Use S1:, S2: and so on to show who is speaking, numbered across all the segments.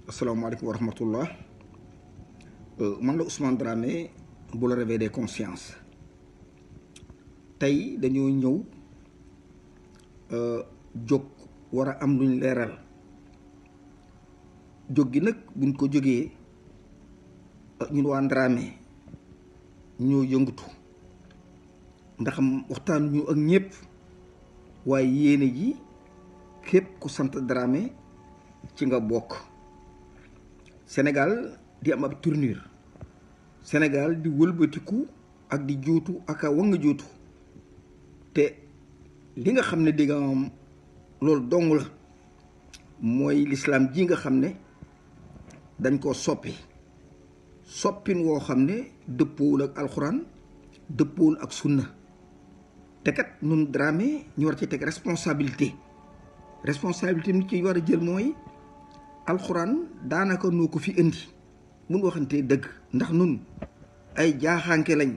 S1: asalaamaaleykum wa rahmatullah man la Ousmane Dramé bu la réveil des consciences tey dañoo ñëw jóg war a am luñ leeral jóg gi nag buñ ko jógee ñun waa Dramé ñoo yëngatu ndax waxtaan ñu ak ñëpp waaye yéene ji képp ku sant Dramé ci nga bokk. Sénégal di am ab tournure Sénégal di wëlbatiku ak di juutu ak a wanga juutu te li nga xam ne di nga am loolu dong la mooy lislaam ji nga xam ne dañ koo soppin woo xam ne dëppoowul ak alxuraan dëppoowul ak sunna te kat nun Dramé ñu war ci teg responsabilité nit ci war a jël mooy alxuraan daanaka noo ko fi indi mun waxantee dëgg ndax nun ay jaaxaanke lañ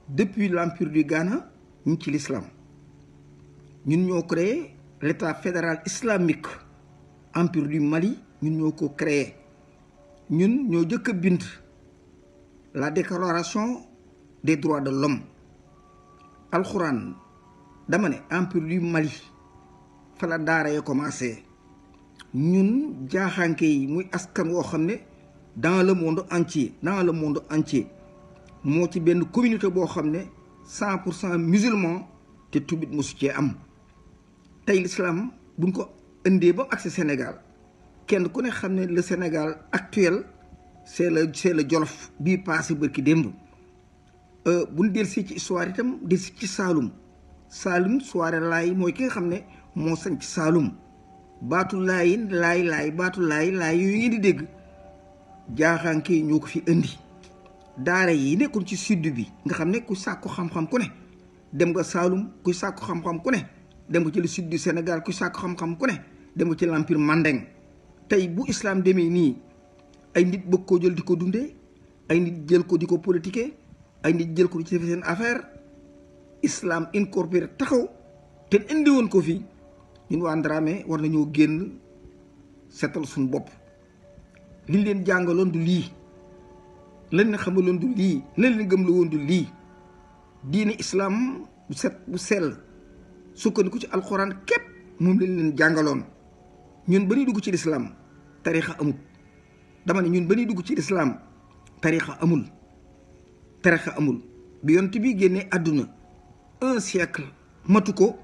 S1: depuis l'empire du Ghana ñu ci l'islam ñun ñoo créé l'état fédéral islamique empire du Mali ñun ñoo ko créé ñun ñoo jëkk a bind la déclaration des droits de l'homme alxuraan dama ne empire du Mali fa la daara ya commencé ñun jaaxaanke yi muy askan woo xam ne dans le monde entier moo ci benn communauté boo xam ne 100% musulman te tubit mosu cee am tey l'islam buñ ko indee ba agsi Sénégal kenn ku ne xam ne le Sénégal actuel c'est le Jolof bii passé bërki démb buñ delsi ci histoire itam delsi ci Saalum soirée laay mooy ki nga xam ne moo sañ ci Saalum baatu laayin baatu laay yooyu ngeen di dégg jaaxaanke yi ñoo ko fi indi daara yi nekkoon ci sud bi nga xam ne ku sàkku xam-xam ku ne dem nga Saalum ku sàkku xam-xam ku ne dem nga ci le sud du Sénégal ku sàkku xam-xam ku ne dem nga ci l'empire Mandeng tey bu islam demee nii ay nit bëgg koo jël di ko dundee ay nit jël ko di ko politiquer ay nit jël ko di ci def seen affaire islam incorporé taxaw te indi woon ko fi ñun waa Dramé war nañoo génn setal suñu bopp liñ leen jàngaloon du lii lañ leen xamaloon du lii lañ leen gëm la woon du lii diine islam bu set bu sell sukkandiku ci alxuraan képp moom lañ leen jàngaloon ñun ba ñuy dugg ci lislaam tarixa amul dama ne ñun ba ñuy dugg ci lislaam tarixa amul bi yonent bi génnee àdduna 1 siècle matu ko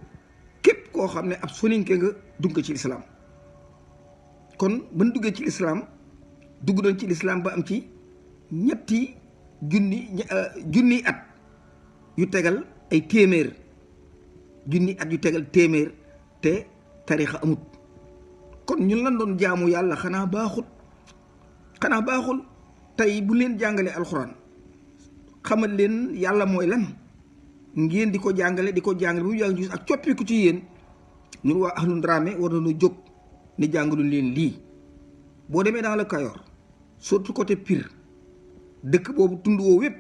S1: képp koo xam ne ab soninke nga dugg ci lislaam kon ban duggee ci lislaam dugg doon ci lislaam ba am ci ñetti junni at yu tegal ay téeméer te tarixa amut kon ñun lan doon jaamu yàlla xanaa baaxul tey bu leen jàngalee alxuraan xamal leen yàlla mooy lan ngeen di ko jàngale bu yaa ngi gis ak coppiku ci yéen ñun waa ahlu Dramé war nañu jóg ni jàngalu leen lii boo demee dans le Kayor surtout côté Pire dëkk boobu tund woo wépp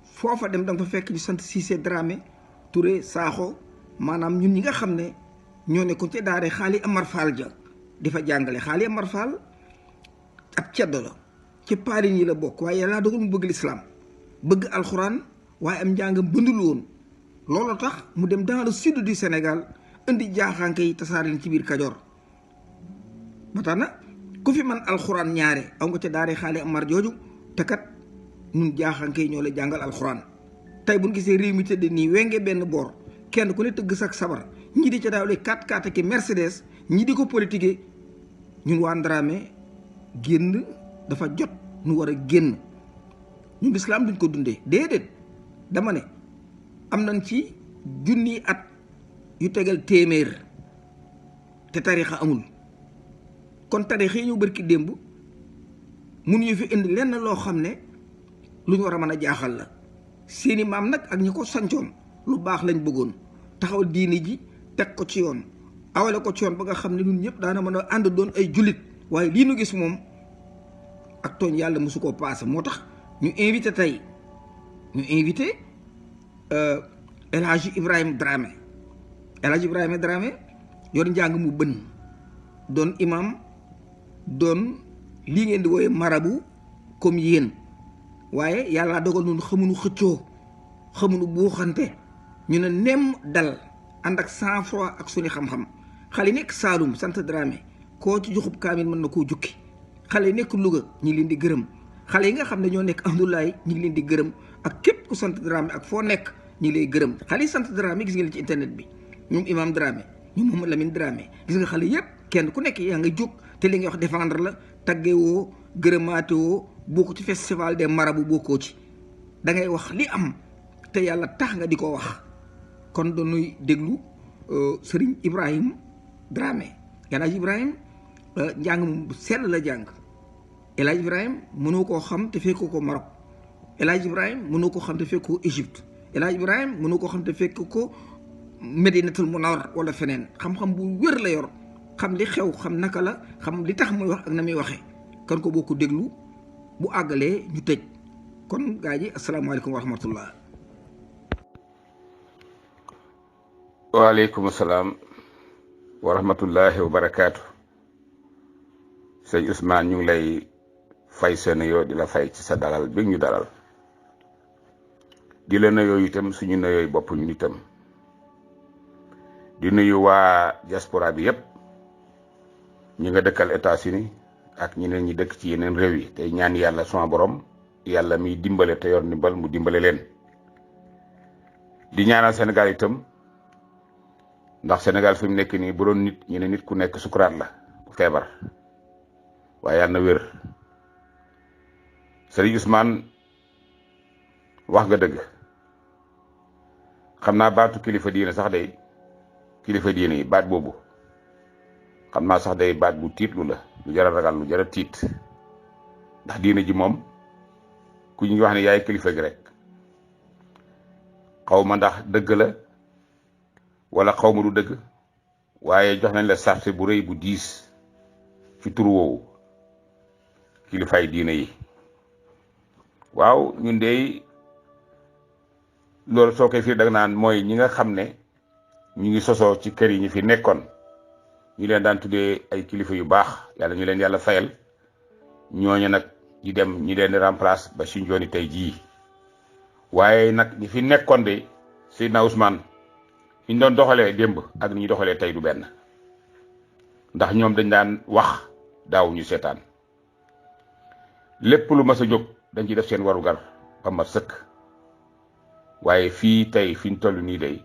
S1: foofa dem danga fa fekk ñu sant Cissé Dramé Touré Sakho maanaam ñun ñi nga xam ne ñoo nekkoon ca daare Xaali Amar Fall ja di fa jàngale Xaali Amar Fall ab ceddo la ci paalin yi la bokk waaye yàlla dogal mu bëgg lislaam bëgg alxuraan waaye am njàngam bëndul woon loolu tax mu dem dans le sud du Sénégal indi jaaxaanke yi tasaare leen ci biir Kajoor ba tax na ku fi man alxuraan ñaare aw nga ca daare Xaali Amar jooju te kat ñun jaaxaanke yi ñoo la jàngal alxuraan tey bu ñu gisee réew mi tëdd nii wenge benn boor kenn ku ne tëgg sak sabar ñii di ca daawle 4x4 ak Mercedes ñii di ko politiquer ñun waa Dramé génn dafa jot ñu war a génn ñun lislaam duñ ko dundee déedéet dama ne am nañ ci junni at yu tegal téeméer te tarixa amul kon tarixa yi ñëw bërki démb mënuñu fi indi lenn loo xam ne lu ñu war a mën a jaaxal la seeni maam nag ak ñi ko sancoon lu baax lañ bëggoon taxawal diini ji teg ko ci yoon awale ko ci yoon ba nga xam ne ñun ñëpp daana mën a ànd doon ay jullit waaye lii nu gis moom ak tooñ yàlla mosu koo paase moo tax ñu invité El Hadji Ibrahima Dramé yor njàng mu bën doon imam doon lii ngeen di wooye marabu comme yéen waaye yàlla dogal noonu xamuñu xëccoo xamuñu buuxante ñu ne nem dal ànd ak sang-froid ak suñu xam-xam xale yi nekk Saalum sant Dramé koo ci joxub kaamil mën na koo jukki xale yi nekk Louga ñi ngi leen di gërëm xale yi nga xam ne ñoo nekk Amdoulaye ñi ngi leen di gërëm ak képp ku sant Dramé ak foo nekk ñi ngi lay gërëm xale yi sant Dramé gis ngeen ci internet bi ñoom Imam Dramé ñoom Mamadou Lamine Dramé gis nga xale yépp kenn ku nekk yaa nga jóg te li nga wax défendre la taggewoo gërëmaatewoo boo ko ci festival des marabouts bokkoo ci da ngay wax li am te yàlla tax nga di ko wax kon dañuy déglu Serigne Ibrahim Dramé El Hadj Ibrahim njàng mu sell la jàng El Hadj Ibrahim mënoo koo xam te fekkoo ko Maroc El Hadj Ibrahim mënoo koo xam te fekkoo Égypte El Hadj Ibrahim mënoo koo xam te fekk ko Medinatul Munawwar wala feneen xam-xam bu wér la yor xam li xew xam naka la xam li tax muy wax ak na muy waxee kan ko boo ko déglu bu àggalee ñu tëj kon gaa ji asalaamaaleykum wa rahmatullah.
S2: waaleykum salaam wa rahmatullahi wa barakaatu. sëñ Ousmane ñu ngi lay fay sa nuyoo di la fay ci sa dalal bi ñu dalal di la nuyoo itam suñu nuyooy bopp ñu itam di nuyu waa diaspora bi yépp ñi nga dëkkal États-Unis ak ñeneen ñi dëkk ci yeneen réew yi tey ñaan yàlla sama borom yàlla miy dimbale te yor ndimbal mu dimbale leen di ñaanal Sénégal itam ndax Sénégal fi mu nekk nii bu doon nit ñu ne nit ku nekk sukuraat la bu feebar waaye yàlla na wér Sëriñ Ousmane wax nga dëgg xam naa baatu kilifa diine sax day kilifa diine yi baat boobu xam naa sax day baat bu tiitlu la lu jar a ragal lu jar a tiit ndax diine ji moom ku ñu wax ne yaay kilifa gi rek xaw ma ndax dëgg la wala xaw ma du dëgg waaye jox nañ la sarte bu rëy bu diis ci tur woowu kilifaay diine yi waaw ñun de loolu soo koy firi dag naan mooy ñi nga xam ne ñu ngi sosoo ci kër yi ñu fi nekkoon ñu leen daan tuddee ay kilifa yu baax yàlla ñu leen yàlla fayal ñooñu nag ñi dem ñi leen di remplace ba suñ jooni tey jii waaye nag ñi fi nekkoon de Seydina Ousmane ñu doon doxalee démb ak ni ñu doxalee tey du benn ndax ñoom dañ daan wax daaw ñu seetaan lépp lu mas a jóg dañ ci def seen warugar ba mat sëkk waaye fii tey fi ñu toll nii day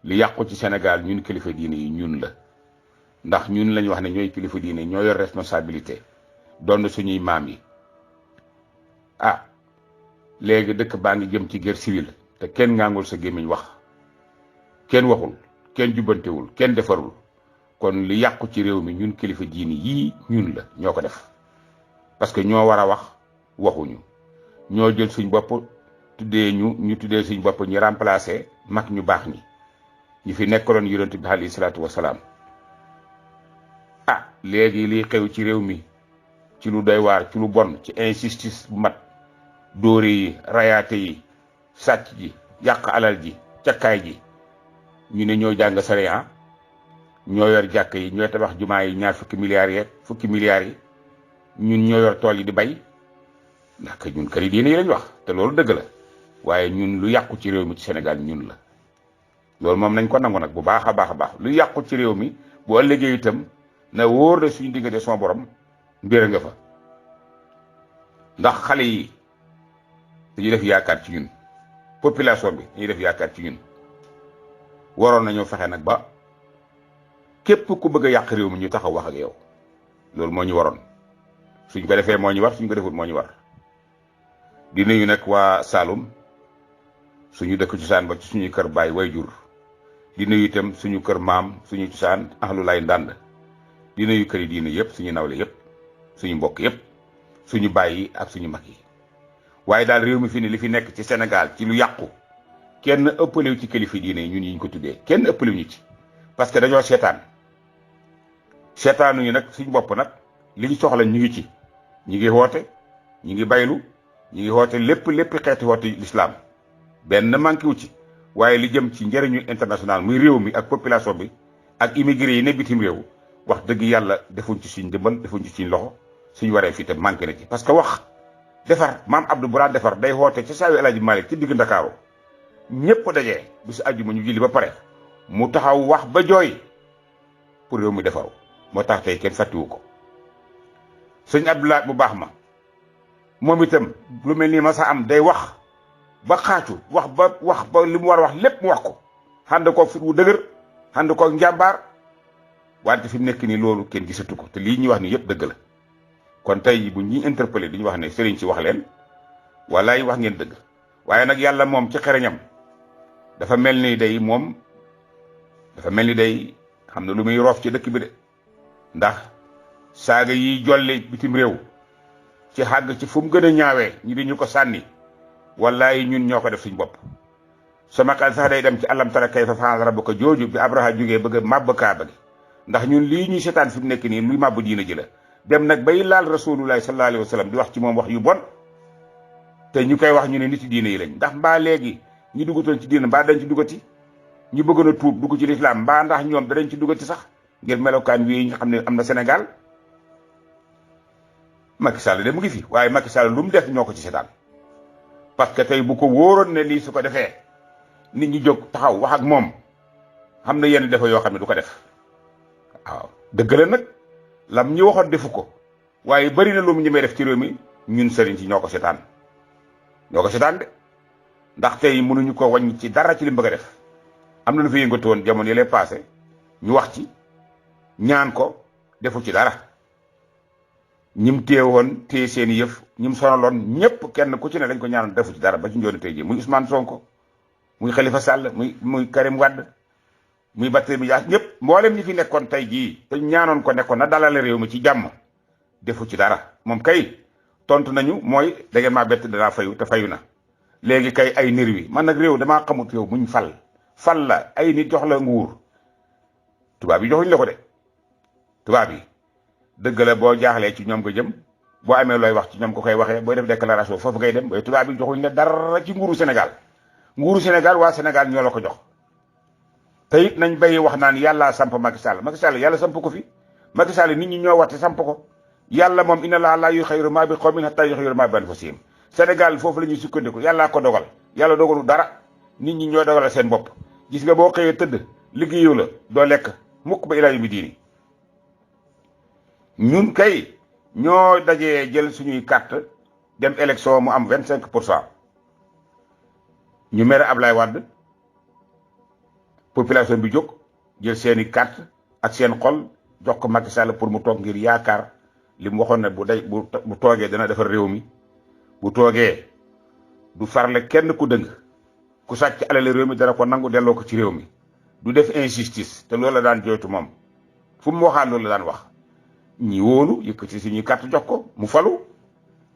S2: li yàqu ci Sénégal ñun kilifa diine yi ñun la ndax ñun lañu wax ne ñooy kilifa diine ñoo yor responsabilité doon suñuy maam yi ah léegi dëkk baa ngi jëm ci guerre civile te kenn ngaangul sa gémmiñ wax kenn waxul kenn jubbantewul kenn defarul kon li yàqu ci réew mi ñun kilifa diine yii ñun la ñoo ko def parce que ñoo war a wax waxuñu ñoo jël suñ bopp tuddee ñu tuddee suñ bopp ñu remplacer mag ñu baax ñi fi nekkaloon yonent bi alayhi salaatu wasalaam ah léegi liy xew ci réew mi ci lu doy waar ci lu bon ci injustice bu mat dóore yi rayaate yi sàcc ji yàq alal ji cakkaay ji ñu ne ñoo jàng sariya ñoo yor jàkk yi ñooy tabax jumaa yi ñaar fukki milliards yi ñun ñoo yor tool yi di bay ndax ñun kër yi diine yi lañ wax te loolu dëgg la waaye ñun lu yàqu ci réew mi ci Sénégal ñun la loolu moom nañ ko nangu nag bu baax a baax a baax lu yàqu ci réew mi bu ëllëgee itam na wóor na suñu diggante sama borom mbir nga fa ndax xale yi dañuy def yaakaar ci ñun population bi dañuy def yaakaar ci ñun waroon nañoo fexe nag ba képp ku bëgg a yàq réew mi ñu taxaw wax ak yow loolu moo ñu waroon suñ ko defee moo ñu war suñ ko defut moo ñu war di nuyu nag waa Saloum suñu dëkk cosaan ba ci suñu kër baay way jur di nuyu itam suñu kër maam suñu cosaan ahlu lay ndànd di nuyu kër yi diine yëpp suñu nawle yëpp suñu mbokk yëpp suñu baay yi ak suñu mag yi waaye daal réew mi fi ne li fi nekk ci Sénégal ci lu yàqu kenn ëppalewu ci kilifa diine yi ñun yi ñu ko tuddee kenn ëppalewu ñu ci parce que dañoo seetaanuñu nag suñu bopp nag li ñu soxla ñu ngi ci ñu ngi woote ñu ngi baylu ñu ngi woote lépp xeeti woote l'islam benn manqué wu ci waaye li jëm ci njëriñu international muy réew mi ak population bi ak immigré yi ne bitim réew wax dëgg yàlla defuñ ci suñ dimbal defuñ ci suñ loxo suñ waree fii te manqué na ci. parce que wax defar maam Abdou bu daan defar day woote ci saawi El Hadji Malick ci digg Ndakaaru ñëpp dajee bisu àjjuma ñu julli ba pare mu taxaw wax ba jooy pour réew mi defaru moo tax tey kenn fàttiwu ko. sëñ Abdoulaye bu baax ma moom itam lu mel nii ma sa am day wax ba xaacu wax ba li mu war a wax lépp mu wax ko xànd koog fit wu dëgër xànd koog njàmbaar wante fi mu nekk nii loolu kenn gisatu ko te lii ñuy wax ni yëpp dëgg la. kon tey bu ñuy interpellé di ñu wax ne sëriñ si wax leen walaay wax ngeen dëgg waaye nag yàlla moom ci xereñam dafa mel ni day xam ne lu muy roof ci dëkk bi de ndax saaga yi jolle bitim réew ci xàgg ci fu mu gën a ñaawee ñi di ñu ko sànni wallaay ñun ñoo ko def suñ bopp. sama xel sax day dem ci alam tara kayfa fa'ala rabbuka jooju bi Abraha jógee bëgg a màbb kaaba gi ndax ñun lii ñuy seetaan fi mu nekk nii luy màbb diina ji la dem nag bay laal rasulullahi sallallahu alayhi wa sallam di wax ci moom wax yu bon te ñu koy wax ñu ne nit diina yi lañ. ndax mbaa léegi ñu duggatoon ci diina mbaa dañ ci duggati ñu bëggoon a tuub dugg ci lislaam mbaa ndax ñoom danañ ci duggati sax ngir melokaan wi nga xam ne am na Sénégal. Macky Sall de mu ngi fi waaye Macky Sall lu mu def ñoo ko ci seetaan parce que tey bu ko wóoroon ne lii su ko defee nit ñi jóg taxaw wax ak moom xam na yenn defa yoo xam ne du ko def waaw dëgg la nag lam ñu waxoon defu ko waaye bari na lu mu ñemee def ci réew mi ñun sëriñ si ñoo ko seetaan de ndax tey mënuñu ko wàññi ci dara ci li mu bëgg a def. am na lu fi yëngatu woon jamono yële passé ñu wax ci ñaan ko defu ci dara ñim téye woon téye seen yëf ñim sonaloon ñëpp kenn ku ci ne dañ ko ñaanoon defu ci dara ba ci njooni tey ji muy Ousmane Sonko muy Khalifa Sall muy Karim Wade muy Barthélémy Dias ñëpp mboolem ñi fi nekkoon tey jii te ñaanoon ko nekkoon na dalale réew mi ci jàmm defu ci dara. moom kay tontu nañu mooy da ngeen maa bett danaa fayu te fayu na léegi kay ay nir wi man nag réew damaa xamut réew muñ fal la ay nit jox la nguur tubaab yi joxuñ la ko de tubaab yi dëgg la boo jaaxlee ci ñoom nga jëm boo amee looy wax ci ñoom ko koy waxee booy def déclaration foofu ngay dem booy tubaab yi joxuñ la dara ci nguuru Sénégal waa Sénégal ñoo la ko jox. te it nañ bay wax naan yàllaa samp Macky Sall yàlla samp ko fi Macky Sall nit ñi ñoo wate samp ko yàlla moom inna Allaaha laa yughayyiru maa bi qawmin hattaa yughayyiru maa bi anfusihim. Sénégal foofu la ñuy sukkandiku yàllaa ko dogal yàlla dogalu dara nit ñi ñoo dogal seen bopp. gis nga boo xëyee tëdd liggéeyu la doo lekk mukk ba ilaa yawmi diini ñun kay ñoo dajee jël suñuy carte dem élection mu am 25%. ñu mere Ablaye Wade population bi jóg jël seeni carte ak seen xol jox ko Macky Sall pour mu toog ngir yaakaar li mu waxoon ne bu toogee dana defar réew mi bu toogee du farle kenn ku dëng ku sàcc alal réew mi dana ko nangu delloo ko ci réew mi du def injustice te loolu la daan jooytu moom fu mu waxaan loolu la daan wax. ñi wóolu yëkkati suñuy carte jox ko mu falu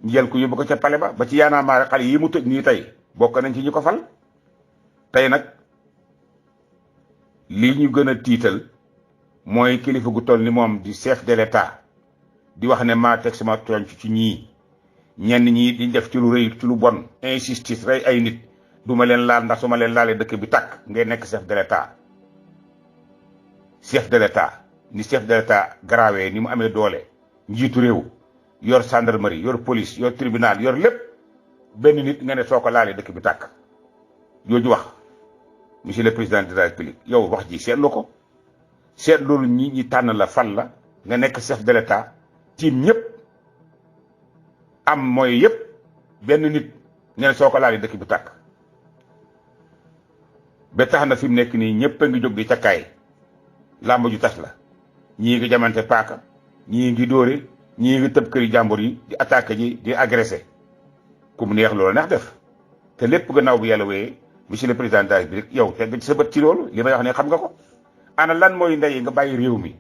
S2: ñu jël ko yóbbu ko ca pale ba ci yaanaa maare xale yi mu tëj nii tey bokk nañ ci ñi ko fal. tey nag li ñu gën a tiital mooy kilifa gu toll ni moom di chef de l'État di wax ne maa teg sama tooñ ci ñii ñenn ñi di def ci lu rëy ci lu bon injustice rey ay nit duma leen laal ndax su ma leen laalee dëkk bi tàkk ngay nekk chef de l'État. chef de l'État ni chef de l'État grawee ni mu amee doole njiitu réew yor gendarmerie yor police yor tribunal yor lépp benn nit nga ne soo ko laalee dëkk bi tàkk jooju wax monsieur le président de la république yow wax ji seetlu ko seet loolu ñi tànn la fal la nga nekk chef de l'État tiim ñëpp am mooy yëpp benn nit nga ne soo ko laalee dëkk bi tàkk ba tax na fi mu nekk nii ñëpp a ngi jóg di cakkaay làmb ju tas la ñii ngi jamante paaka ñii ngi dóore ñii ngi tëb këri jàmbur yi di attaqué ji di agressé ku mu neex loolu neex def te lépp gannaaw bu yàlla wéyee monsieur le président de la République yow teg ci sa bët ci loolu li may wax ne xam nga ko. ana lan mooy ndey nga bàyyi réew mi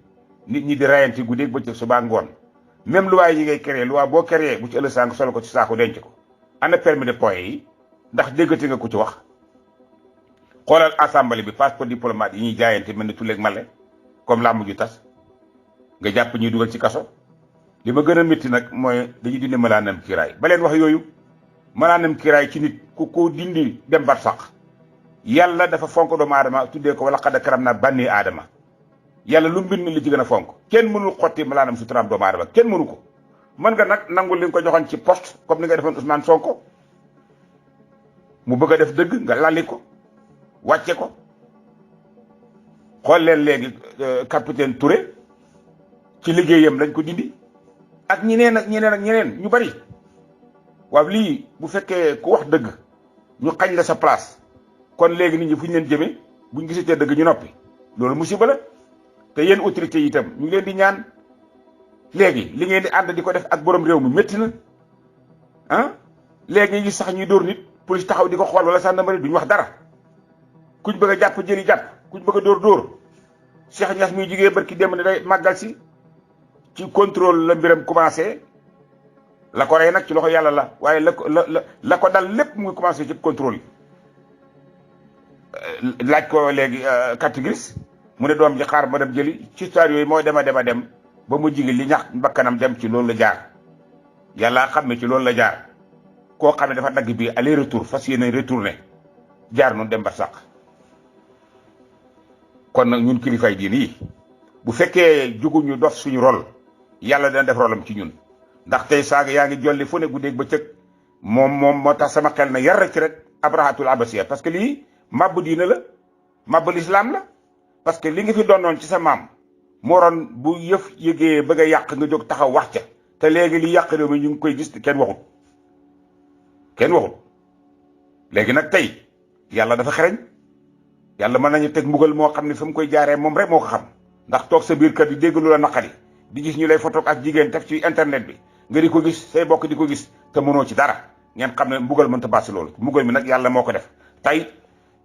S2: nit ñi di rayante guddeeg bëccëg suba ngoon même loi yi ngay créé loi boo créé bu ci ëllëg sànq solo ko ci saako denc ko ana permis de point yi ndax déggati nga ko ci wax. xoolal assemblée bi passeport diplomate yi ñuy jaayante mel ni tulleeg male comme làmb ju tas nga jàpp ñuy dugal ci kaso. li ma gën a métti nag mooy dañuy dindi malaanam kiiraay ba leen wax yooyu malaanam kiiraay ci nit ku ko dindi dem bar sax yàlla dafa fonk doomu aadama tuddee ko wala xad karam naa bànni aadama yàlla lu mbind li ci gën a fonk kenn mënul xotti malaanam suturaam doomu aadama kenn mënu ko. mën nga nag nangul li nga ko joxoon ci poste comme ni nga defoon Ousmane Sonko mu bëgg a def dëgg nga lalli ko wàcce ko. xool leen léegi capitaine Touré ci liggéeyam lañ ko dindi ak ñeneen ak ñeneen ak ñeneen ñu bari. waaw lii bu fekkee ku wax dëgg ñu xañ la sa place kon léegi nit ñi fu ñu leen jëmee buñ gisatee dëgg ñu noppi loolu musiba la. te yéen autorités yi itam ñu ngi leen di ñaan léegi li ngeen di ànd di ko def ak borom réew mi métti na ah léegi gis sax ñuy dóor nit police taxaw di ko xool wala gendarmerie duñ wax dara kuñ bëgg a jàpp jëli jàpp kuñ bëgg a dóor Cheikh Niass muy jigee barki démb ne day màggal si ci contrôle la mbiram commencé la ko rey nag ci loxo yàlla la waaye la ko dal lépp mu ngi commencé ci contrôle laaj ko léegi carte grise mu ne doom ji xaar ma dem jëli ci histoire yooyu mooy dem ba mu jigi li ñax bakkanam dem ci loolu la jaar yàlla xam ne ci loolu la jaar koo xam ne dafa dagg bi aller retour fas yéene retourné jaar noonu dem ba sax kon nag ñun kilifay diine yi bu fekkee juguñu dof suñu rôle yàlla dina def rôlam ci ñun ndax tey saaga yaa ngi jolli fu ne guddeeg ba cëg moom moo tax sama xel na yar ci rek abrahatul abasiya parce que lii mabbu diine la mabbu l'islam la parce que li nga fi doonoon ci sa maam moo roon bu yëf yëgee bëgg a yàq nga jóg taxaw wax ca te léegi li yàq réew mi ñu ngi koy gis kenn waxut léegi nag tey yàlla dafa xereñ yàlla mën nañu teg mbugal moo xam ne fa mu koy jaaree moom rek moo ko xam ndax toog sa biir kër di dégg lu la naqari di gis ñu lay photo ak jigéen teg ci internet bi nga di ko gis say bokk di ko gis te mënoo ci dara ngeen xam ne mbugal mënta passé loolu mbugal mi nag yàlla moo ko def tey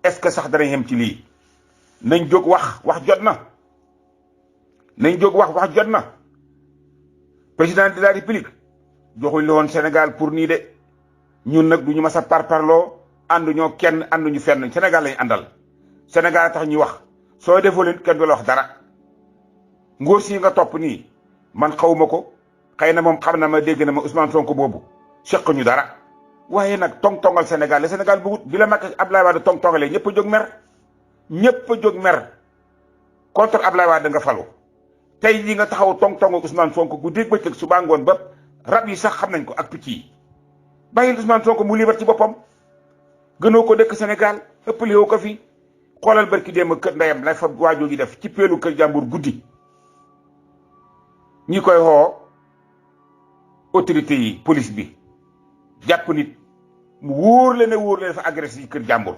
S2: est-ce que sax danañ yem ci lii nañ jóg wax jot na nañ jóg wax jot na président de la république joxuñ la woon Sénégal pour nii de ñun nag du ñu mas a parparloo ànduñoo kenn ànduñu fenn Sénégal lañ àndal Sénégal tax ñuy wax soo defoo leen kenn du la wax dara ngóor si nga topp nii man xawuma ko xëy na moom xam na ma dégg na ma Ousmane Sonko boobu seq ñu dara waaye nag tong-tongal Sénégal le Sénégal bëggut bi la Macky Abdoulaye Wade tong-tongalee ñëpp a jóg mer ñëpp a jóg mer contre Abdoulaye Wade nga falu tey jii nga taxaw tong-tongal Ousmane Sonko guddeeg bëccëg suba ngoon ba rab yi sax xam nañ ko ak picc yi bàyyil Ousmane Sonko mu liber ci boppam gënoo ko dëkk Sénégal ëppale woo ko fi xoolal barki démb kër ndeyam la fa waajoo ji def ci peelu kër jàmbur guddi ñi koy xoo autorité yi police bi jàpp nit mu wóor la ne dafa agressé ci kër jàmbur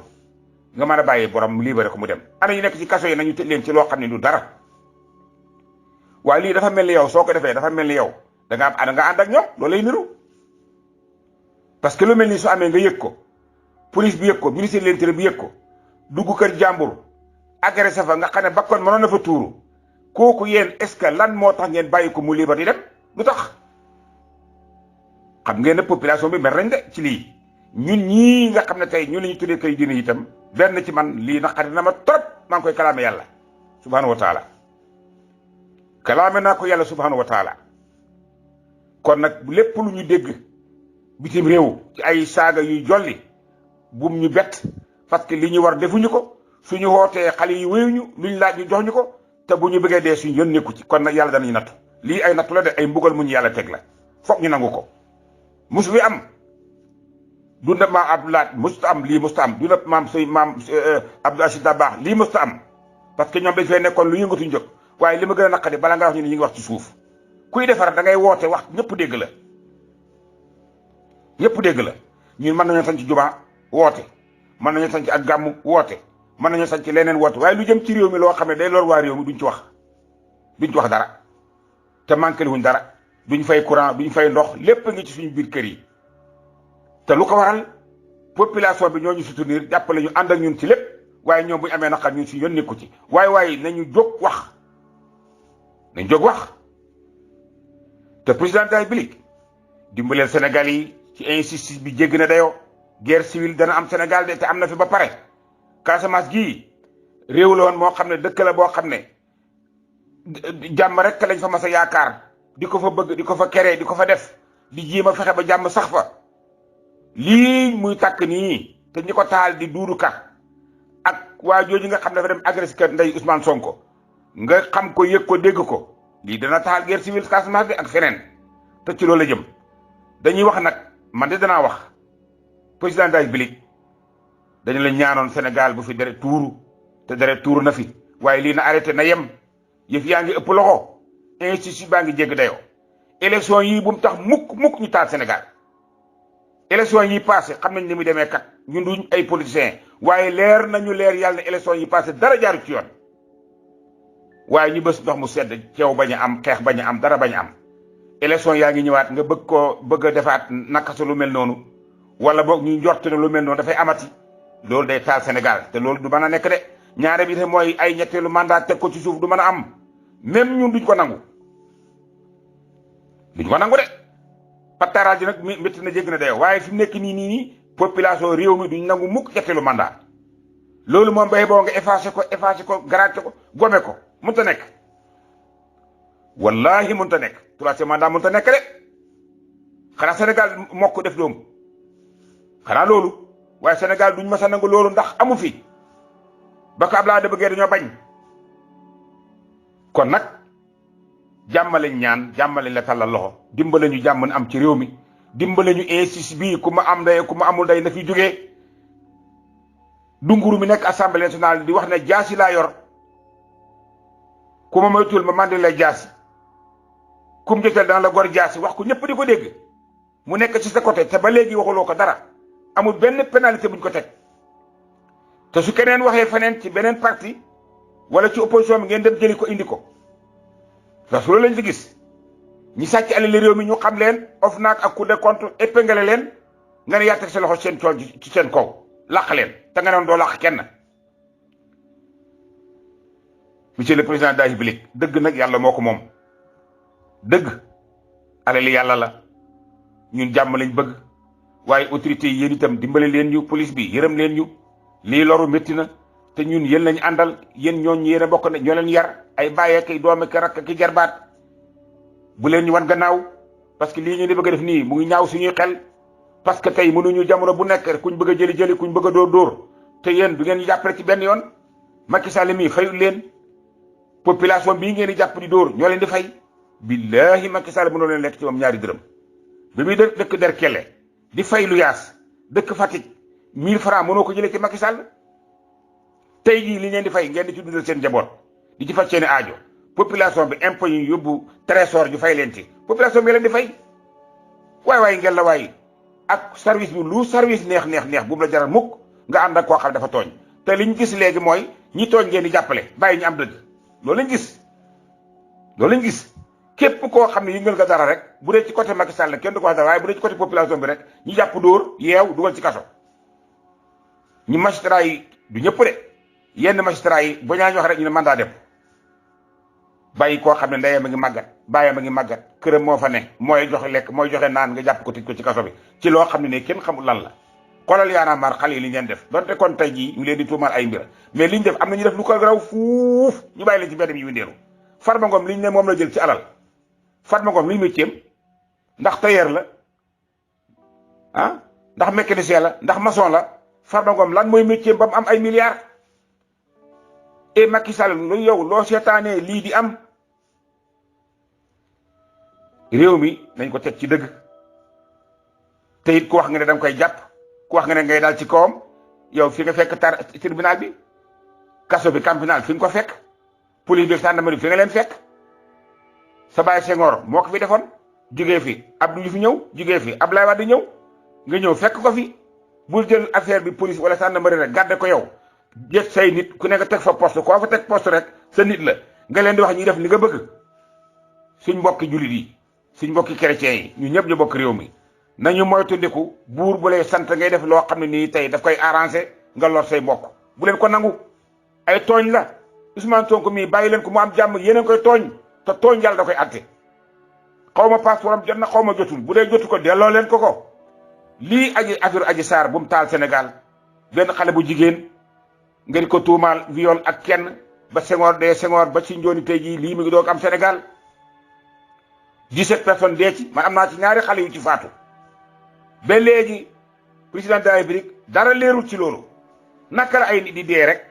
S2: nga mën a bàyyee borom mu libéré ko mu dem ana ñu nekk ci kaso yi nañu tëj leen ci loo xam ne du dara waaye lii dafa mel ni yow soo ko defee dafa mel ni yow da nga ànd ak ñoom loolu lay niru parce que lu mel ni su amee nga yëg ko police bi yëg ko ministère de l'Intérieur bi yëg ko dugg kër jàmbur agressé fa nga xam ne bakkoon mënoon na fa tuuru kooku yéen est-ce que lan moo tax ngeen bàyyi ko mu libre di dem lu tax xam ngeen ne population bi mer nañ de ci lii ñun ñii nga xam ne tey ñun la ñu tuddee kay diine itam benn ci man lii naqari na ma trop maa ngi koy kalaame yàlla subhanahu wa taala kalaame naa ko yàlla subhanahu wa taala kon nag lépp lu ñu dégg bitim réew ci ay saaga yuy jolli bum ñu bett parce que li ñu war defuñu ko suñu wootee xale yi wéyuñu luñ laaj ñu jox ñu ko te bu ñu bëggee dee suñu yoon nekku ci kon nag yàlla danañu nattu lii ay nattu la de ay mbugal mu ñu yàlla teg la foog ñu nangu ko mus bi am du na maam Abdoulaye musta am lii musta am du na maam Abdou Aziz Dabakh lii musta am parce que ñoom dañ fay nekkoon lu yëngatuñ jóg waaye li ma gën a naqari bala nga wax ñu ne ñu ngi wax ci suuf kuy defar da ngay woote wax ñëpp dégg la ñëpp dégg la ñun mën nañoo sañ ci jumaa woote mën nañoo sañ ci ak gàmmu woote mën nañoo sañ ci leneen woote waaye lu jëm ci réew mi loo xam ne day lor waa réew mi duñ ci wax dara te manqué wuñ dara duñ fay courant duñ fay ndox lépp ngi ci suñu biir kër yi te lu ko waral population bi ñoo ñu soutenir jàppale ñu ànd ak ñun ci lépp waaye ñoom bu ñu amee naqar ñun si yoon nekku ci waaye nañu jóg wax te président de la République dimbaleel Sénégal yi ci injustice bi jégg na dayoo guerre civile dana am Sénégal de te am na fi ba pare Casamance gii réew la woon moo xam ne dëkk la boo xam ne jàmm rek lañ fa mas a yaakaar di ko fa bëgg di ko fa keree di ko fa def di jéem a fexe ba jàmm sax fa lii muy tàkk nii te ñi ko taal di Doudou Ka ak waa jooju nga xam ne dafa dem agressé kër ndey Ousmane Sonko nga xam ko yëg ko dégg ko lii dana taxal guerre civile Casamance bi ak feneen te ci loolu la jëm. dañuy wax nag man de danaa wax président de la République dañu la ñaanoon Sénégal bu fi deret tuuru te deret tuuru na fi waaye lii na arrêté na yem yëf yaa ngi ëpp loxo institut baa ngi jégg dayoo. élection yii bu mu tax mukk ñu taal Sénégal élection yi passé xam nañ ni muy demee kat ñun duñ ay politiciens waaye leer nañu leer yàlla ne élection yi passé dara jaaru ci yoon waaye ñu bës ndox mu sedd ceew bañ a am xeex bañ a am dara bañ a am. élection yaa ngi ñëwaat nga bëgg a defaat naka sa lu mel noonu wala boog ñu njort ne lu mel noonu dafay amati loolu day taal Sénégal te loolu du mën a nekk de ñaare bi te mooy ay ñetteelu mandat teg ko ci suuf du mën a am même ñun duñ ko nangu de pataraal ji nag métti na jégg na dayoo waaye fi mu nekk nii population réew mi duñ nangu mukk ñetteelu mandat loolu moom bay boo nga effacé ko garaate ko gome ko mënta nekk wallahi mënta nekk troisième mandat mënta nekk de xanaa Sénégal mokk def doom xanaa loolu waaye Sénégal duñ mës a nangu loolu ndax amu fi ba ko Abdoulaye bëggee dañoo bañ kon nag jàmmaleñ ñaan jàmmaleñ la tàllal loxo dimbale ñu jàmm am ci réew mi dimbale ñu injustice bii ku ma am ndey ku ma amul ndey na fi jógee Dunguru mi nekk assemblée nationale di wax ne jaasi laa yor ku ma moytuwul ma mandi lay jaasi kum joteel dana la gor jaasi wax ko ñëpp di ko dégg mu nekk ci sa côté te ba léegi waxuloo ko dara amul benn pénalité buñ ko teg te su keneen waxee feneen ci beneen parti wala ci opposition bi ngeen dem jëli ko indi ko parce que loolu lañ fi gis ñi sàcc alal réew mi ñu xam leen OFNAC ak Cour des comptes épinglé leen nga ne yaa teg sa loxo seen tool ci seen kaw làq leen te nga ne doo làq kenn. monsieur le président de la République dëgg nag yàlla moo ko moom dëgg alali yàlla la ñun jàmm lañ bëgg waaye autorités yi yéen itam dimbale leen ñu police bi yërëm leen ñu lii loru métti na te ñun yéen lañu àndal yéen ñooñu yéen a bokk ne ñoo leen yar ay bàyyee kay doome ki rakk ki jarbaat bu leen ñu wan gannaaw parce que lii ñu di bëgg a def nii mu ngi ñaaw suñuy xel parce que tey mënuñu jamono bu nekk kuñ bëgg a jëli kuñ bëgg a dóor te yéen du ngeen ñu jàppale ci benn yoon Macky Sall mii fayul leen population bii ngeen di jàpp di dóor ñoo leen di fay billahi Macky Sall mënoo leen lekk ci moom ñaari dërëm bi muy dëkk Derklé di fay lu yaas dëkk Fatick 1000 francs mënoo ko jëlee ci Macky Sall tey jii li ngeen di fay ngeen di ci dundal seen njaboot di ci faj seen aajo population bi impôt yi yóbbu trésor ju fay leen ci population bi leen di fay waay ngeen la waay ak service bi lu service neex bu mu la jaral mukk nga ànd ak koo xam dafa tooñ te liñ gis léegi mooy ñi tooñ ngeen di jàppale bàyyi ñu am dëgg loolu lañ gis képp koo xam ne yëngal nga dara rek bu dee ci côté Macky Sall kenn du ko wax dara waaye bu dee ci côté population bi rek ñi jàpp dóor yeew dugal ci kaso ñi magistrat yi du ñëpp de yenn magistrat yi ba ñaa ñu wax rek ñu ne mandat dem bàyyi koo xam ne ndeyam a ngi màggat bàyyam a ngi màggat këram moo fa ne mooy joxe lekk mooy joxe naan nga jàpp ko tëj ko ci kaso bi ci loo xam ne ne kenn xamul lan la xoolal yaanaa maar xale yi li ñu leen def donte kon tey jii ñu leen di tuumaal ay mbir mais li ñu def am na ñu def lu ko raw fuuf ñu bàyyi leen ci mbedd mi yu windeeru Farba Ngom li ñu ne moom la jël ci alal Farba Ngom luy métier ndax tailleur la ah ndax mécanicien la ndax maçon la Farba Ngom lan mooy métier ba mu am ay milliards et Macky Sall lu yow loo seetaanee lii di am réew mi nañ ko teg ci dëgg te it ku wax nga ne danga koy jàpp ku wax nga ne ngay daal ci kawam yow fi nga fekk tribunal bi kaso bi campinal fi nga ko fekk police bi gendarmerie fi nga leen fekk sa baay Senghor moo ko fi defoon jugee fi Abdou fi ñëw jugee fi Abdoulaye Wade ñëw nga ñëw fekk ko fi bul jël affaire bi police wala gendarmerie rek gàdde ko yow jët say nit ku nekk teg fa poste koo fa teg poste rek sa nit la nga leen di wax ñuy def li nga bëgg suñ mbokki jullit yi suñ mbokki chrétiens yi ñu ñëpp ñu bokk réew mi nañu moytandiku buur bu lay sant ngay def loo xam ne nii tey daf koy arrangé nga lor say mbokk bu leen ko nangu ay tooñ la Ousmane Sonko mii bàyyi leen ko mu am jàmm yéen a koy tooñ te tooñ yàlla da koy atte xaw ma passeport am jot na xaw ma jotul bu dee jotu ko delloo leen ko lii affaire Adji Sarr bu mu taal Sénégal benn xale bu jigéen ngeen ko tuumaal viol ak kenn ba Senghor ba ci njooni tey jii lii mu ngi doog am Sénégal 17 personnes dee ci man am naa ci ñaari xale yu ci faatu ba léegi président de la République dara leerul ci loolu naka la ay nit di dee rek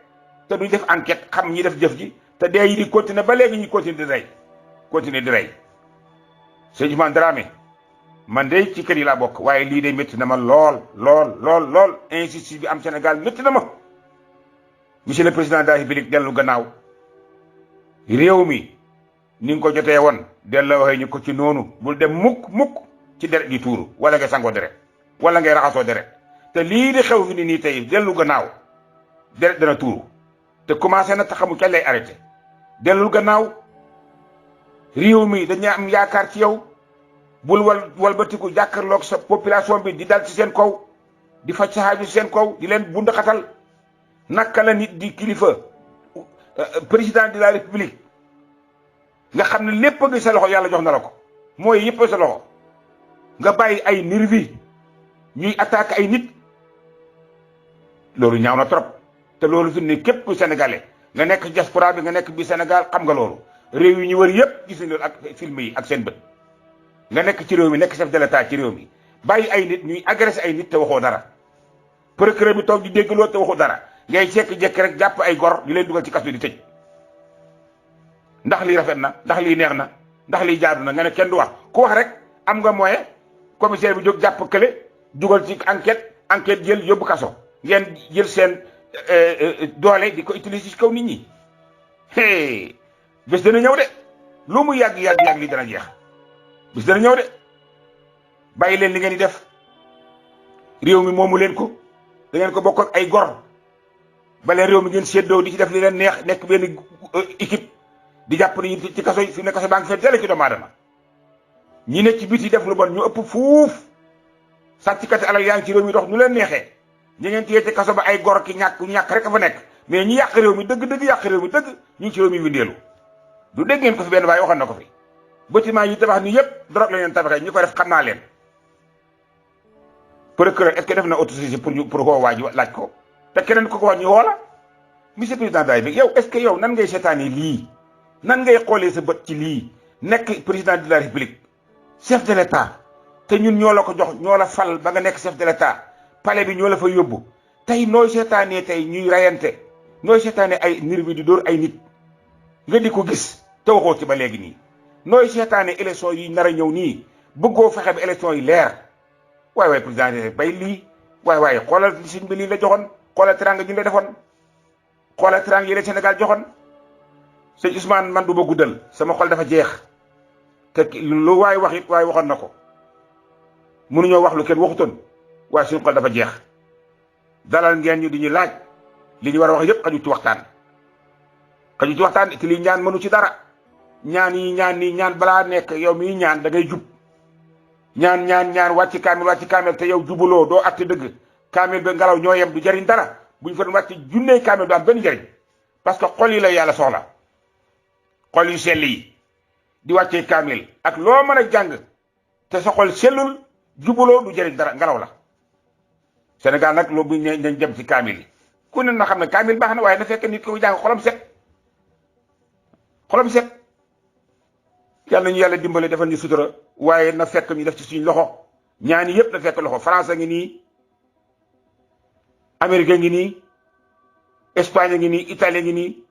S2: te duñ def enquête xam ñi def jëf ji te dee yi di continuer ba léegi ñu continuer di rey sëñ Ousmane Dramé man de ci kër yi laa bokk waaye lii de métti na ma lool injustice bi am Sénégal métti na ma monsieur le président de la République dellu gannaaw réew mi ni nga ko jotee woon delloo waxee ñu ko ci noonu bul dem mukk ci deret di tuuru wala ngay sangoo deret wala ngay raxasoo deret te lii di xew fi ni nii tey dellu gannaaw deret dana tuuru te commencé na te xamu kañ lay arrêté dellul gannaaw réew mi dañu am yaakaar ci yow bul walbatiku jàkkaarloog sa population bi di dal ci seen kaw di faj sa xaaju ci seen kaw di leen bund xatal naka la nit di kilifa président de la république nga xam ne lépp ngi sa loxo yàlla jox na la ko mooy yëpp sa loxo nga bàyyi ay nervi ñuy attaque ay nit loolu ñaaw na trop te loolu fi ne képp ku sénégalais nga nekk diaspora bi nga nekk bi Sénégal xam nga loolu réew yi ñu wër yëpp gis nañ loolu ak film yi ak seen bët nga nekk ci réew mi nekk chef de l'état ci réew mi bàyyi ay nit ñuy agressé ay nit te waxoo dara procureur bi toog di dégg loolu te waxoo dara ngay jékki-jékki rek jàpp ay gor di leen dugal ci kaso di tëj ndax lii rafet na ndax lii neex na ndax lii jaadu na nga ne kenn du wax ku wax rek am nga moyen commissaire bi jóg jàpp kële dugal ci enquête jël yóbbu kaso ngeen jël seen doole di ko utiliser ci kaw nit ñi bés dana ñëw de lu mu yàgg lii dana jeex bés dana ñëw de bàyyi leen li ngeen di def réew mi moomu leen ko da ngeen ko bokk ak ay gor ba leen réew mi ngeen séddoo di ci def li leen neex nekk benn équipe di jàpp ni ci kaso yi fi mu ne kaso baa ngi fee teel ci doomu aadama ñi ne ci biti def lu bon ñu ëpp fuuf sàcckati alal yaa ngi ci réew mi dox nu leen neexee ñi ngeen téye ci kaso ba ay gor ki ñàkk rek a fa nekk mais ñi yàq réew mi dëgg yàq réew mi dëgg ñu ngi ci réew mi windeelu du dégg ngeen ko fi benn waaye waxoon na ko fi bâtiment yi tabax ni yëpp drogue la leen tabaxee ñu ko def xam naa leen procureur est-ce que def na autosaisine pour koo waaj laaj ko te keneen ko wax ñu woola monsieur président daay bi yow est-ce que yow nan ngay seetaani lii nan ngay xoolee sa bët ci lii nekk président de la république chef de l'état te ñun ñoo la ko jox ñoo la fal ba nga nekk chef de l'état palais bi ñoo la fa yóbbu tey nooy seetaanee tey ñuy rayante nooy seetaanee ay nervi di dóor ay nit nga di ko gis te waxoo ci ba léegi nii nooy seetaanee élection yi nar a ñëw nii bëggoo fexe ba élection yi leer waay président bay lii waay xoolal suñ bi lii la joxoon xoolal teranga ñu la defoon xoolal teranga yi la Sénégal joxoon sëñ Ousmane man du ma guddal sama xol dafa jeex te lu waay wax it waaye waxoon na ko mënuñoo wax lu kenn waxutoon waaye suñu xol dafa jeex dalal ngeen ñu di ñu laaj li ñu war a wax yëpp xaju ci waxtaan te lii ñaan mënu ci dara ñaan balaa nekk yow miy ñaan da ngay jub ñaan wàcc kaamil te yow jubuloo doo atte dëgg kaamil ba ngelaw ñoo yem du jariñ dara buñ fa doon wàcc junney kaamil du am benn njariñ parce que xol yi la yàlla soxla xol yu sell yi di wàccee kaamil ak loo mën a jàng te sa xol sellul jubuloo du jariñ dara ngelaw la Sénégal nag loolu buñ nañ dem ci kaamil yi ku ne na xam ne kaamil baax na waaye na fekk nit ko jàng xolam set yàlla ñu yàlla dimbale defal ñu sutura waaye na fekk ñu def ci suñu loxo ñaani yëpp na fekk loxo France ngi nii Amérique ngi nii Espagne ngi nii Italie ngi nii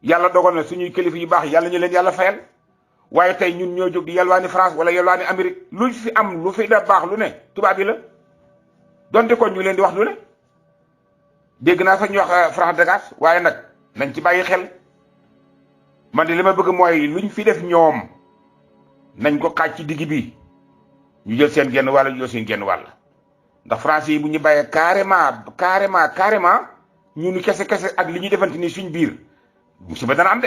S2: yàlla dogal na suñuy kilifa yu baax yàlla ñu leen yàlla fayal waaye tey ñun ñoo jóg di yalwaani France wala yalwaani Amérique lu fi am lu fi da baax lu ne tubaab yi la donte kon ñu leen di wax lu ne dégg naa sax ñu wax France dégage waaye nag nañ ci bàyyi xel man de li ma bëgg mooy luñ fi def ñoom nañ ko xaaj ci digg bi ñu jël seen genn wàll ñu jël seen genn wàll ndax français yi bu ñu bàyyee carrément ñu ni kese ak li ñuy defante ni suñ biir musiba dana am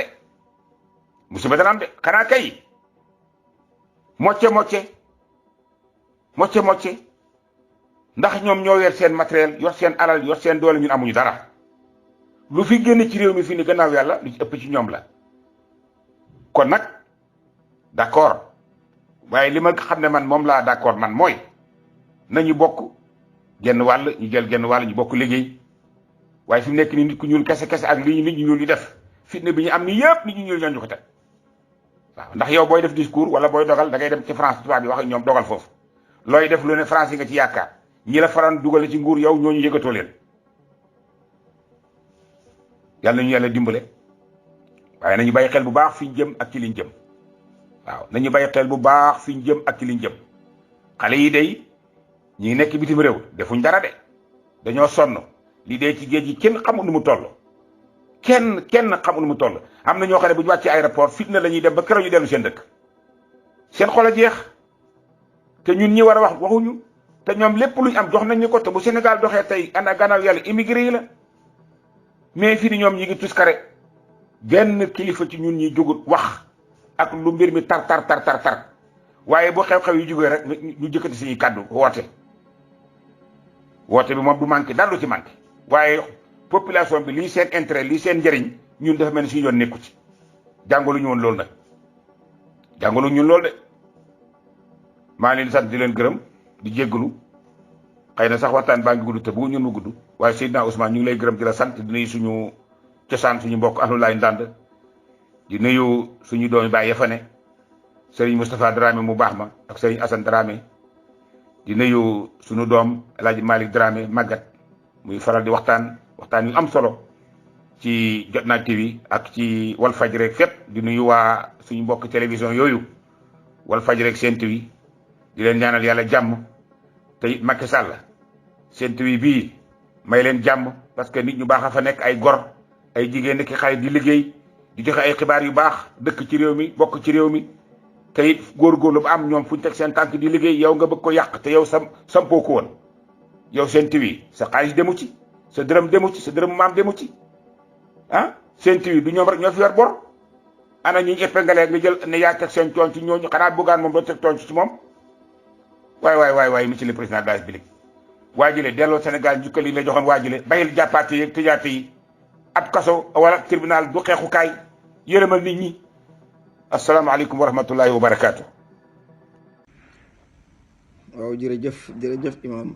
S2: de xanaa kay mocce ndax ñoom ñoo yor seen matériel yor seen alal yor seen doole ñun amuñu dara lu fi génn ci réew mi fii ni gannaaw yàlla lu ci ëpp ci ñoom la kon nag d'accord waaye li ma xam ne man moom laa d'accord man mooy nañu bokk genn wàll ñu jël genn wàll ñu bokk liggéey waaye fi mu nekk ni nit ku ñuul kese ak li nit ñu ñuul di def fitna bi ñu am ni yëpp nit ñu ñuul ñoo ñu ko teg waaw ndax yow booy def discours wala booy dogal da ngay dem ci France tubaab bi wax ak ñoom dogal foofu looy def lu ne France yi nga ci yaakaar ñi la faran dugal ci nguur yow ñooñu yëgatoo leen yàlla ñu yàlla dimbale waaye nañu bàyyi xel bu baax fi ñu jëm ak ci liñ jëm. waaw nañu bàyyi xel bu baax fi ñu jëm ak ci liñ jëm. xale yi day ñi nekk bitim réew defuñ dara de dañoo sonn li dee ci géej gi kenn xamul nu mu toll. kenn xamul nu mu toll. am na ñoo xam ne bu ñu wàccee aéroport fitna la ñuy dem ba keroog ñu dellu seen dëkk. seen xol a jeex te ñun ñi war a wax waxuñu te ñoom lépp luñ am jox nañ ñu ko te bu Sénégal doxee tey ana gannaaw yàlla immigré yi la mais fii ni ñoom ñi ngi tuskare benn kilifa ci ñun ñi jógut wax ak lu mbir mi tar waaye bu xew-xew yu jógee rek ñu jëkkati suñuy kàddu woote bi moom du manqué dara lu ci manqué waaye population bi lii seen intérêt lii seen njëriñ ñun dafa mel ni suñu yoon nekku ci jàngalu ñu woon loolu nag jàngalu ñun loolu de maa ngi leen di sant di leen gërëm di jéggalu xëy na sax waxtaan baa ngi gudd te bu ñun mu gudd waaye Seydina Ousmane ñu ngi lay gërëm di la sant di nuyu suñu cosaan suñu mbokk Ahlulaay Ndand di nuyu suñu doomi baay ya fa ne Serigne Moustapha Dramé mu baax ma ak Serigne Assane Dramé di nuyu suñu doom El Hadj Malick Dramé màggat muy faral di waxtaan yu am solo ci Jotna TV ak ci Walfadjri rek fépp di nuyu waa suñu mbokk télévision yooyu Walfadjri rek Sen TV di leen ñaanal yàlla jàmm te it Macky Sall Sen TV bii may leen jàmm parce que nit ñu baax a fa nekk ay gor ay jigéen ki xale di liggéey di joxe ay xibaar yu baax dëkk ci réew mi bokk ci réew mi te it góorgóorlu ba am ñoom fu ñu teg seen tànk di liggéey yow nga bëgg ko yàq te yow sampoo ko woon yow Sen TV sa xaalis demu ci sa dërëm demu ci sa dërëm maam demu ci ah Sen TV du ñoom rek ñoo fi yor bor ana ñu épinglé nga jël ne yaa teg seen coon ci ñooñu xanaa bëggaan moom doo teg coon ci moom waay monsieur le président de la République waajile delloo Sénégal njukkal yi la joxoon waajile bayil jàppaate yeeg tëjaate yi ab kaso wala tribunal du xeexukaay yërëmal nit ñi asalaamaaleykum wa rahmatullahi wa barakaatu.
S1: waaw jërëjëf imam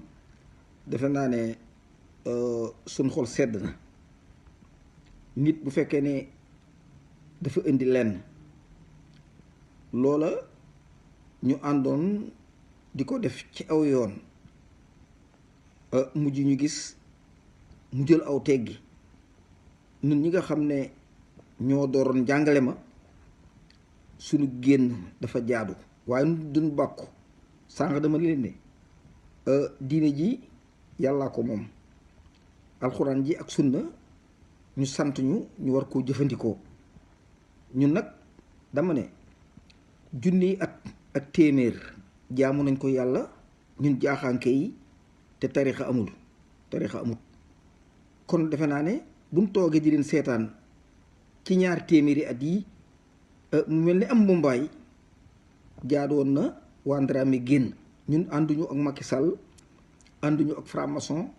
S1: defe naa ne suñ xol sedd na nit bu fekkee ne dafa indi lenn loola ñu àndoon di ko def ci aw yoon mujj ñu gis mu jël aw teggi ñun ñi nga xam ne ñoo dooroon jàngale ma suñu génn dafa jaadu waaye nu duñ bàkku sànq dama leen ne diine ji yàllaa ko moom alxuraan ji ak sunna ñu sant ñu war koo jëfandikoo ñun nag dama ne junniy at ak téeméer jaamu nañ ko yàlla ñun jaaxaanke yi te tarixa amut kon defe naa ne buñ toogee di leen seetaan ci ñaar téeméeri at yi mu mel ni am mbumbaay jaadoon na waa Dramé génn ñun ànduñu ak Macky Sall ànduñu ak franc-maçon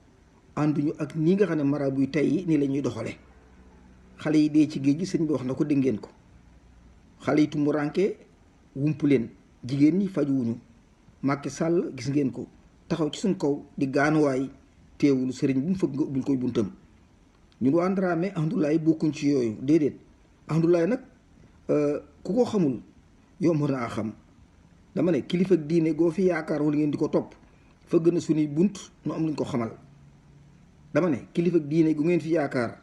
S1: ànduñu ak nii nga xam ne marabu yi tey nii la ñuy doxale xale yi dee ci géej gi sëñ bi wax na ko dégg ngeen ko xale yi tumuraanke wumpu leen jigéen ñi fajuwuñu Macky Sall gis ngeen ko taxaw ci suñ kaw di gaanuwaay teewul sëriñ bu mu fëgg nga ubbil koy buntam ñun waa Dramé alhamdulilah bokkuñ ci yooyu déedéet alhamdulilah nag ku ko xamul yomb naa xam dama ne kilifa diine goo fi yaakaar wala ngeen di ko topp fëgg na suñuy bunt nu am luñ ko xamal dama ne kilifa diine gu ngeen fi yaakaar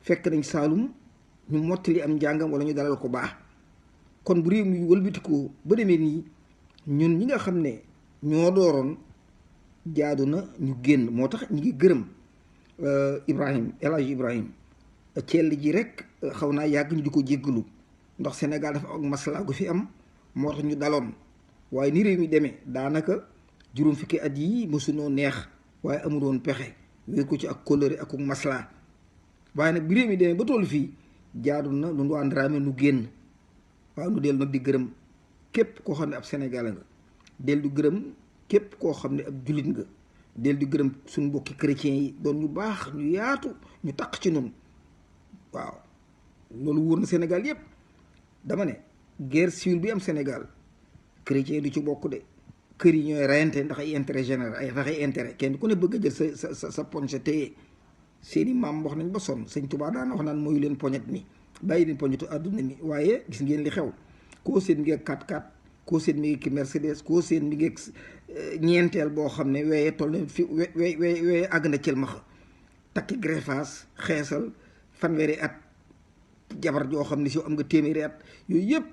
S1: fekk nañ Saalum ñu mottali am njàngam wala ñu dalal ko baax kon bu réew mi wëlbatikoo ba demee nii ñun ñi nga xam ne ñoo dooroon jaadu na ñu génn moo tax ñu ngi gërëm Ibrahim El Hadj Ibrahim cell ji rek xaw naa yàgg ñu di ko jéggalu ndax Sénégal dafa ak masla gu fi am moo tax ñu daloon waaye ni réew mi demee daanaka juróom fukki at yi mësunoo neex waaye amul woon pexe wéer ko ci ak kóllëre ak masla waaye nag bi réew mi demee ba tollu fii jaadu na lu waa Dramé nu génn waaw nu dellu nag di gërëm képp koo xam ne ab Sénégalais nga del di gërëm képp koo xam ne ab jullit nga del di gërëm suñu mbokki chrétiens yi doon ñu baax ñu yaatu ñu taq ci noonu waaw loolu wóor na Sénégal yépp dama ne guerre civile bi am Sénégal chrétien du ci bokk de kër yi ñooy reyante ndax ay intérêt général ay ndax ay intérêt kenn ku ne bëgg a jël sa poñse téye seeni maam wax nañ ba sonn sëñ Tuubaa daana wax naan mooyu leen poñet mi bàyyi leen poñetu àdduna mi waaye gis ngeen li xew koo seen mi ngi 4x4 koo seen mi ngi ki Mercedes koo seen mi ngi ñeenteel boo xam ne weeye toll na fi weeye àgg na cël maxa takki greffage xeesal fanweeri at jabar joo xam ne si am nga téeméeri at yooyu yëpp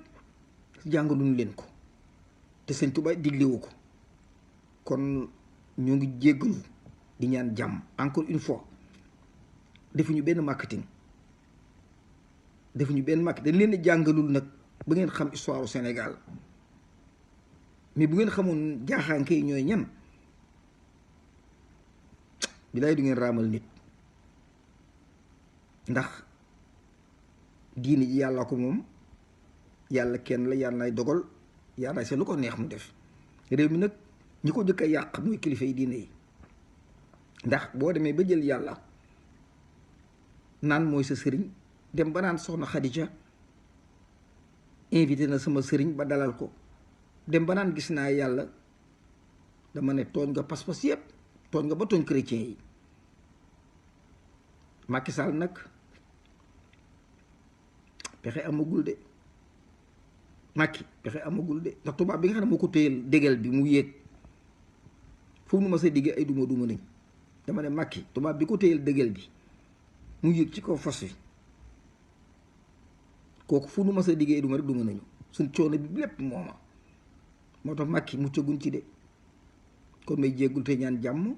S1: jàngaluñu leen ko te Sëñ Tuubaa diglewu ko. kon ñoo ngi jéggalu di ñaan jàmm encore une fois defuñu benn marketing dañ leen di jàngalul nag ba ngeen xam histoire au Sénégal mais bu ngeen xamoon jaaxaanke yi ñooy ñan bilaay du ngeen raamal nit ndax diini ji yàlla ko moom yàlla kenn la yàlla nay dogal yàlla seet lu ko neex mu def réew mi nag ñi ko jëkk a yàq mooy kilifa yi diine yi ndax boo demee ba jël yàlla naan mooy sa sëriñ dem ba naan soxna Xadija invité na sama sëriñ ba dalal ko dem ba naan gis naa yàlla dama ne tooñ nga pas-pas yépp tooñ nga ba tooñ chrétien yi. Macky Sall nag pexe amagul de pexe amagul de ndax tubaab bi nga xam ne moo ko téyel dégel bi mu yéeg fu nu ma sa diggee ay duma nañ dama ne Macky tubaab bi ko téyel dégel bi mu yéeg ci kaw fas wi kooku fu nu ma sa diggee ay duma rek duma nañu suñ coono bi lépp mooma moo tax Macky muccaguñ ci de kon may jéggul te ñaan jàmm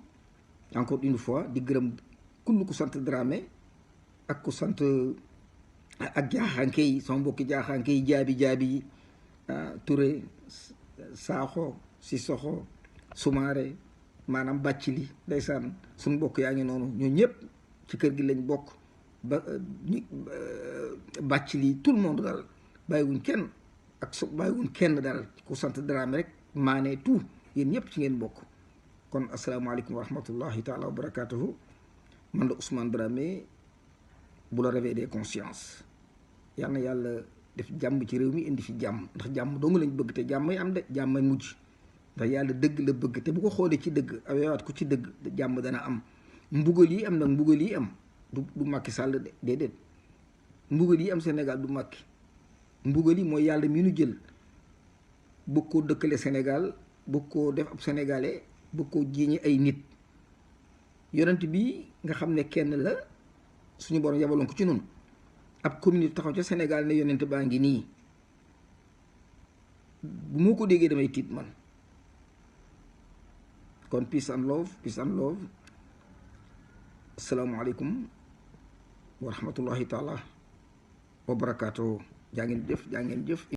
S1: encore une fois di gërëm kull ku sant Dramé ak ku sant ak jaaxaanke yi sama mbokki jaaxaanke yi jaabi yi Touré Sakho Sissoko Soumaré maanaam bàcc li ndeysaan suñu mbokk yaa ngi noonu ñoo ñëpp ci kër gi lañ bokk ba bàcc li tout le monde daal bàyyiwuñ kenn bàyyiwuñ kenn daal ku sant Dramé rek maanee tout yéen ñëpp ci ngeen bokk kon asalaamaaleykum wa rahmatullahi taala wa barakatuhu man la Ousmane Dramé bu la réveil des consciences yal na yàlla def jàmm ci réew mi indi fi jàmm ndax jàmm dong lañ bëgg te jàmm am de jàmm mujj ndax yàlla dëgg la bëgg te bu ko xoolee ci dëgg awewaat ko ci dëgg jàmm dana am mbugal yi am nag mbugal yi am du Macky Sall de déedéet mbugal yi am Sénégal du Macky mbugal yi mooy yàlla mi nu jël bëgg koo dëkkale Sénégal bëgg koo def ab sénégalais bëgg koo jiiñi ay nit yonent bi nga xam ne kenn la suñu borom yabaloon ko ci noonu ab communauté taxaw ca Sénégal ne yonent baa ngi nii bu moo ko déggee damay tiit man kon peace and love asalaamaaleykum wa rahmatullahi taala wa barakaatu jaa ngeen jëf